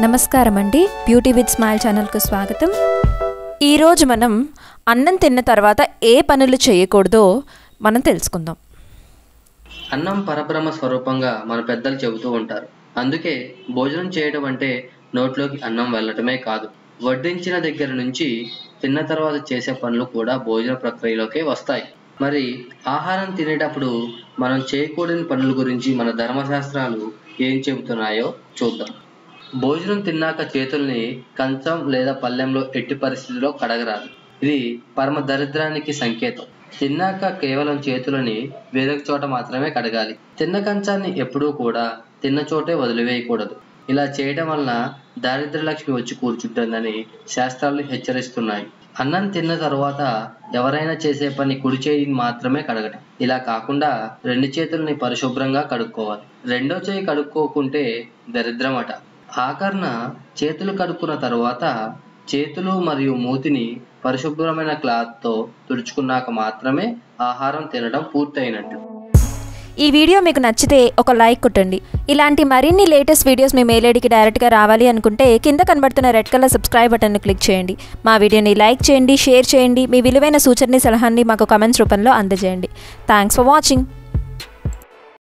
నమస్కారం అండి. Beauty with smile ఛానల్కు స్వాగతం. ఈరోజు మనం అన్నం తిన్న తర్వాత ఏ పనులు చేయకూడదో మనం తెలుసుకుందాం. అన్నం పరబ్రహ్మ స్వరూపంగా మన పెద్దలు చెబుతూ ఉంటారు. అందుకే భోజనం చేయడం అంటే నోట్లోకి అన్నం వెళ్ళటమే కాదు, వడ్డించిన దగ్గర నుంచి తిన్న తర్వాత చేసే పనులు కూడా భోజన ప్రక్రియలోకే వస్తాయి. మరి ఆహారం తినేటప్పుడు మనం చేయకూడని పనుల గురించి మన ధర్మశాస్త్రాలు ఏం చెబుతున్నాయో చూద్దాం. భోజనం తిన్నాక చేతుల్ని కంచం లేదా పళ్ళెంలో ఎట్టి పరిస్థితిలో కడగరాదు. ఇది పరమ దరిద్రానికి సంకేతం. తిన్నాక కేవలం చేతులని వేరొక చోట మాత్రమే కడగాలి. తిన్న కంచాన్ని ఎప్పుడూ కూడా తిన్న చోటే వదిలివేయకూడదు. ఇలా చేయడం వలన దారిద్ర్యలక్ష్మి వచ్చి కూర్చుంటుందని శాస్త్రాలు హెచ్చరిస్తున్నాయి. అన్నం తిన్న తరువాత ఎవరైనా చేసే పని కుడి చేయిని మాత్రమే కడగటం. ఇలా కాకుండా రెండు చేతుల్ని పరిశుభ్రంగా కడుక్కోవాలి. రెండో చేయి కడుక్కోకుంటే దరిద్రమట. ఆఖరణ చేతులు కడుక్కున్న తరువాత చేతులు మరియు మూతిని పరిశుభ్రమైన క్లాత్తో తుడుచుకున్నాక మాత్రమే ఆహారం తినడం పూర్తయినట్టు. ఈ వీడియో మీకు నచ్చితే ఒక లైక్ కొట్టండి. ఇలాంటి మరిన్ని లేటెస్ట్ వీడియోస్ మీ మెయిల్ ఐడికి డైరెక్ట్గా రావాలి అనుకుంటే కింద కనబడుతున్న రెడ్ కలర్ సబ్స్క్రైబ్ బటన్ను క్లిక్ చేయండి. మా వీడియోని లైక్ చేయండి, షేర్ చేయండి. మీ విలువైన సూచనని సలహాన్ని మాకు కామెంట్స్ రూపంలో అందజేయండి. Thanks for watching.